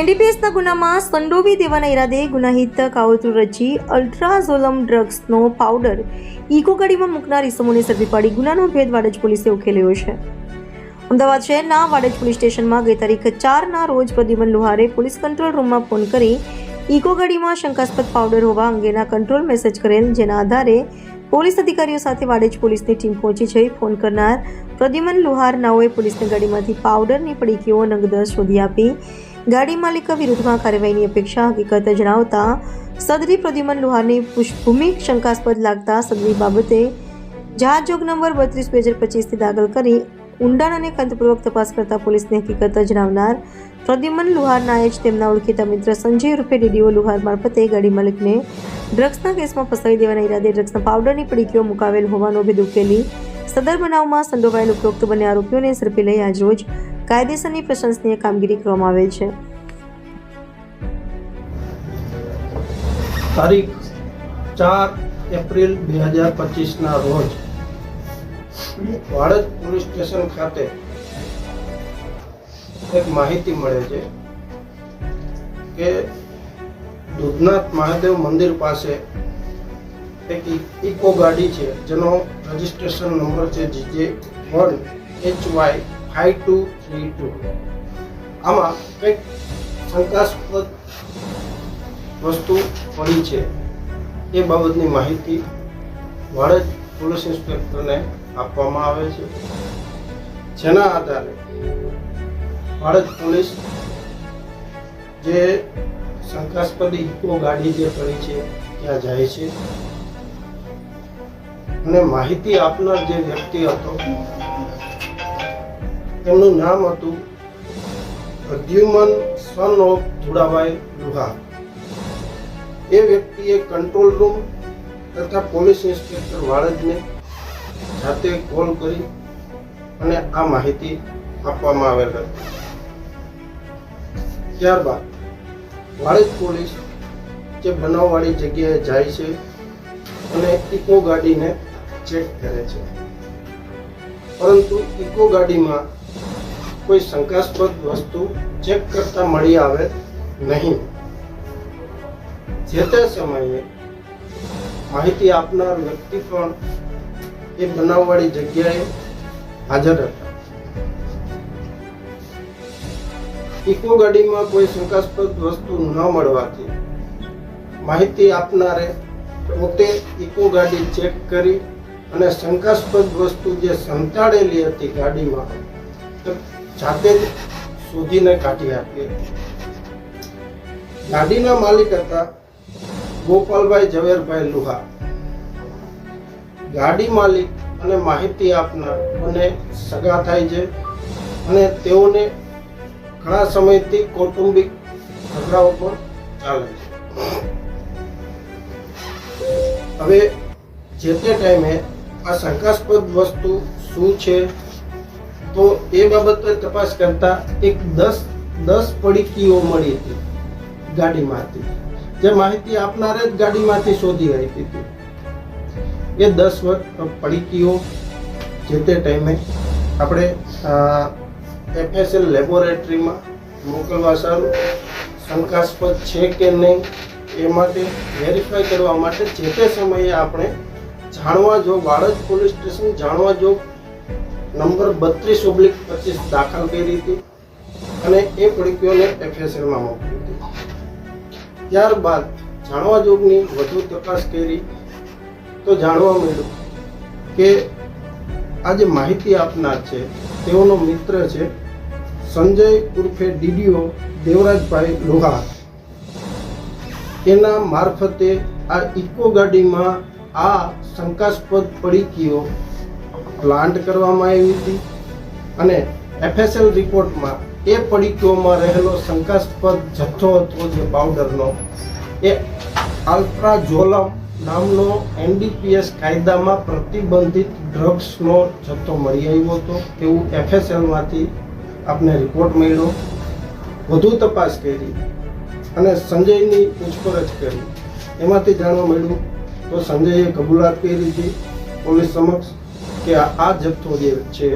એનડીપીએસના ગુનામાં સંડોવી દેવાના ઈરાદે ગુનાહિત કાવતરું રચી અલ્ટ્રાઝોલમ ડ્રગ્સનો પાવડર ઇકો ગાડીમાં મૂકનાર ઇસમોને ઝડપી પાડી ગુનાનો ભેદ વાડજ પોલીસે ઉકેલ્યો છે. અમદાવાદ શહેરના વાડજ પોલીસ સ્ટેશનમાં ગઈ તારીખ 4ના રોજ પ્રદ્યુમન લુહારે પોલીસ કંટ્રોલ રૂમમાં ફોન કરી ઇકો ગાડીમાં શંકાસ્પદ પાવડર હોવા અંગેના કંટ્રોલ મેસેજ કરેલ, જેના આધારે પોલીસ અધિકારીઓ સાથે વાડજ પોલીસની ટીમ પહોંચી જઈ ફોન કરનાર પ્રદ્યુમન લુહાર નાઓએ પોલીસને ગાડીમાંથી પાવડરની પડીકીઓ નંગ 10 શોધી આપી ગાડી માલિક વિરુદ્ધમાં કાર્યવાહીની અપેક્ષા હકીકત જણાવતા સદરી પ્રદ્યુમન લુહારની પૃષ્ઠભૂમિ શંકાસ્પદ લાગતા સદરી બાબતે જહાજ જોગ નંબર 32/2025 દાખલ કરી ઊંડાણ અને ખંતપૂર્વક તપાસ કરતા પોલીસને હકીકત જણાવનાર પ્રદ્યુમન લુહારના જ તેમના ઓળખીતા મિત્ર સંજય ઉર્ફે ડીડીઓ લુહાર મારફતે ગાડી માલિકને ડ્રગ્સના કેસમાં ફસાવી દેવાના ઈરાદે ડ્રગ્સના પાવડરની પડીકીઓ મુકાવેલ હોવાનો ભેદ ઉકેલી સદર બનાવમાં સંડોવાયેલ ઉપરોક્ત બંને આરોપીઓને ઝડપી લઈ આજરોજ કાયદેસરની પ્રશંસનીય કામગીરી કરવામાં આવેલ છે. તારીખ 4 એપ્રિલ 2025ના રોજ વાડજ પોલીસ સ્ટેશન ખાતે એક માહિતી મળે છે કે દુધનાથ મહાદેવ મંદિર પાસે એક ઇકો ગાડી છે જેનો રજિસ્ટ્રેશન નંબર છે JJ1HY5232. આમાં કંઈક શંકાસ્પદ વસ્તુ પડી છે એ બાબતની માહિતી વાડજ પોલીસ ઇન્સ્પેક્ટરને આપવામાં આવે છે, જેના આધારે વાડજ પોલીસ જે શંકાસ્પદ ઇકો ગાડી જે પડી છે ત્યાં જાય છે અને માહિતી આપનાર જે વ્યક્તિ હતો તેમનું નામ હતું પ્રદ્યુમન સન ઓફ ધુડાભાઈ લુહાર. એ વ્યક્તિએ કંટ્રોલ રૂમ તથા પોલીસ ઇન્સ્પેક્ટર વાડજને જાતે કોલ કરી અને આ માહિતી આપવામાં આવેલ હતી. ત્યારબાદ વાડજ પોલીસ જે બનાવવાળી જગ્યાએ જાય છે અને ઇકો ગાડીને ચેક કરે છે, પરંતુ ઇકો ગાડીમાં કોઈ શંકાસ્પદ વસ્તુ ચેક કરતા મળી આવે નહીં. જે તે સમયે માહિતી આપનાર વ્યક્તિ પણ એ બનાવવાળી જગ્યાએ હાજર હતા. ઇકો ગાડીમાં કોઈ શંકાસ્પદ વસ્તુ ન મળવાથી માહિતી આપનારે પોતે ઇકો ગાડી ચેક કરી અને શંકાસ્પદ વસ્તુ જે સંતાડેલી હતી ગાડીમાં જાતે જ શોધીને કાઢી આપી હતી. ગાડીના માલિક હતા ગોપાલભાઈ ઝવેરભાઈ લુહાર. ગાડી માલિક અને માહિતી આપનાર બંને સગા થાય છે અને તેઓને ઘણા સમયથી કૌટુંબિક ઝઘડાઓ પણ ચાલે છે. હવે જે તે ટાઈમે આ શંકાસ્પદ વસ્તુ શું છે તો એ બાબતે તપાસ કરતા એક 10 પડીકીઓ મળી હતી ગાડીમાંથી, જે માહિતી આપનારે જ ગાડીમાંથી શોધી આપી હતી. એ 10 પડીકીઓ જે તે ટાઈમે આપણે FSL લેબોરેટરીમાં મોકલવા સારું શંકાસ્પદ છે કે નહીં એ માટે વેરીફાઈ કરવા માટે જે તે સમયે આપણે જાણવા જોગ વાડજ પોલીસ સ્ટેશન જાણવા જોગ નંબર 32/25 દાખલ કરી હતી અને એ પડીકીઓને FSLમાં મોકલી હતી. ત્યારબાદ જાણવા જોગની વધુ તપાસ કરી તો જાણવા મળ્યું કે આ જે માહિતી આપનાર છે તેઓનો મિત્ર છે સંજય ઉર્ફે ડીડીઓ દેવરાજભાઈ લુહાર. એના મારફતે આ ઇકો ગાડીમાં આ શંકાસ્પદ પડીકીઓ પ્લાન્ટ કરવામાં આવી હતી અને FSL રિપોર્ટમાં એ પડીકીઓમાં રહેલો શંકાસ્પદ જથ્થો હતો જે પાવડરનો એ અલ્ટ્રાઝોલમ નામનો NDPS કાયદામાં પ્રતિબંધિત ડ્રગ્સનો જથ્થો મળી આવ્યો હતો એવું FSLમાંથી આપને રિપોર્ટ મળ્યો. વધુ તપાસ કરી અને સંજયની પૂછપરછ કરી એમાંથી જાણવા મળ્યું તો સંજયે કબૂલાત કરી હતી પોલીસ સમક્ષ કે આ જથ્થો જે છે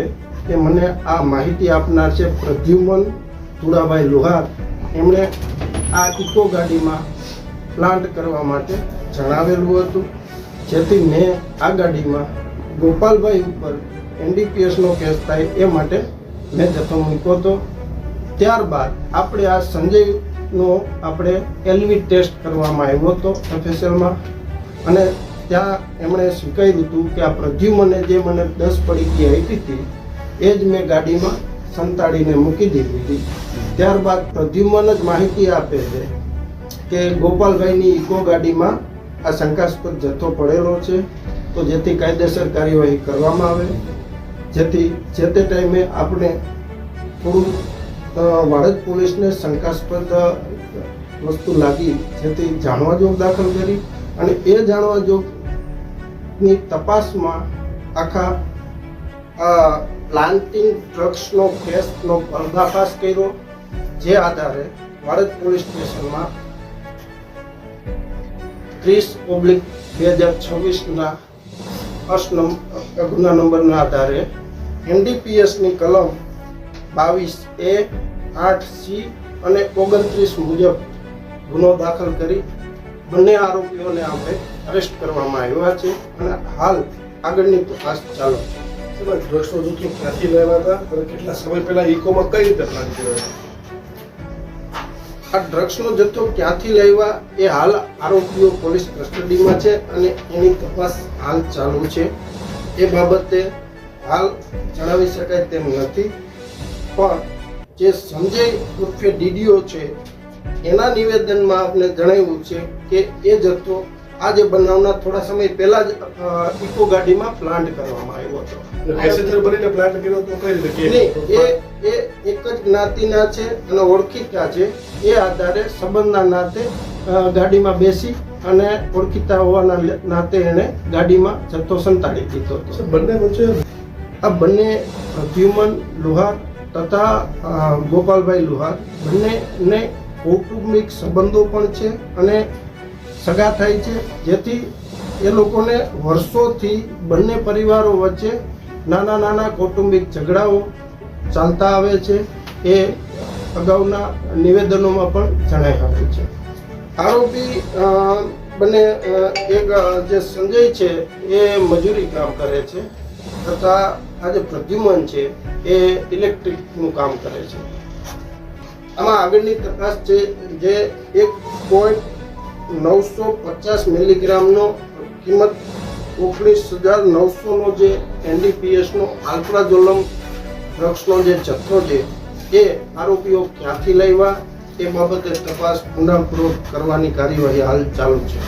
કે મને આ માહિતી આપનાર છે પ્રદ્યુમન ધુડાભાઈ લુહાર એમણે આ ઇકો ગાડીમાં પ્લાન્ટ કરવા માટે જણાવેલું હતું, જેથી મેં આ ગાડીમાં ગોપાલભાઈ ઉપર NDPSનો કેસ થાય એ માટે મેં જથ્થો મૂક્યો હતો. ત્યારબાદ આપણે આ સંજયનો આપણે LV ટેસ્ટ કરવામાં આવ્યો હતો FSLમાં, અને ત્યાં એમણે સ્વીકાર્યું હતું કે આ પ્રદ્યુમને જે મને 10 પડીકી આપી હતી એ જ મેં ગાડીમાં સંતાડીને મૂકી દીધી હતી. ત્યારબાદ પ્રદ્યુમન જ માહિતી આપે છે કે ગોપાલભાઈની ઇકો ગાડીમાં આ શંકાસ્પદ જથ્થો પડેલો છે, તો જેથી કાયદેસર કાર્યવાહી કરવામાં આવે, જેથી જે તે ટાઈમે આપણે થોડું વાડજ પોલીસને શંકાસ્પદ વસ્તુ લાગી, જેથી જાણવા જોગ દાખલ કરી અને એ જાણવા જોગની તપાસમાં આખા પ્લાન્ટિંગ ડ્રગ્સનો કેસનો પર્દાફાશ કર્યો, જે આધારે વાડજ પોલીસ સ્ટેશનમાં 30/2026ના ગુના નંબરના આધારે NDPSની કલમ 22A, 8C અને 29 મુજબ ગુનો દાખલ કરી બંને આરોપીઓને આપણે અરેસ્ટ કરવામાં આવ્યા છે અને હાલ આગળની તપાસ ચાલુ છે. ડ્રગ્સનો જથ્થો ક્યાંથી લેવા હતા અને કેટલા સમય પહેલા ઇકોમાં કઈ રીતે પ્લાન કર્યો? આ ડ્રગ્સનો જથ્થો ક્યાંથી લાવ્યા એ હાલ આરોપીઓ પોલીસ કસ્ટડીમાં છે અને એની તપાસ હાલ ચાલુ છે. એ બાબતે હાલ જણાવી શકાય તેમ નથી, પણ જે સંજય ઉર્ફે DDO છે એના નિવેદનમાં આપણે જણાવ્યું છે કે એ જથ્થો આ જે બનાવના થોડા સમય પહેલા જ ઇકો ગાડીમાં પ્લાન્ટ કરવામાં આવ્યો હતો. પેસેન્જર બનીને પ્લાન કર્યો તો કઈ રીતે? એ એક જ જ્ઞાતિના છે અને ઓળખીતા છે, એ આધારે સંબંધના નાતે ગાડીમાં બેસી અને ઓળખીતા હોવાના નાતે એને ગાડીમાં જથ્થો સંતાડી દીધો હતો. બંને વચ્ચે આ બંને પ્રદ્યુમન લુહાર તથા ગોપાલભાઈ લુહાર બંનેને કૌટુંબિક સંબંધો પણ છે અને સગા થાય છે, જેથી એ લોકોને વર્ષોથી બંને પરિવારો વચ્ચે નાના નાના કૌટુંબિક ઝઘડાઓ ચાલતા આવે છે. એ અગાઉના નિવેદનોમાં પણ જણાઈ આવ્યું છે. આરોપી બંને એક જે સંજય છે એ મજૂરી કામ કરે છે તથા આ જે પ્રદ્યુમન છે એ ઇલેક્ટ્રિકનું કામ કરે છે. આમાં આગળની તપાસ છે જે 1.950 મિલીગ્રામનો કિંમત 19,900નો જે NDPSનો આલ્ટ્રાઝોલમ ડ્રગ્સનો જે જથ્થો છે એ આરોપીઓ ક્યાંથી લાવ્યા એ બાબતે તપાસ ઊંડાણપૂર્વક કરવાની કાર્યવાહી હાલ ચાલુ છે.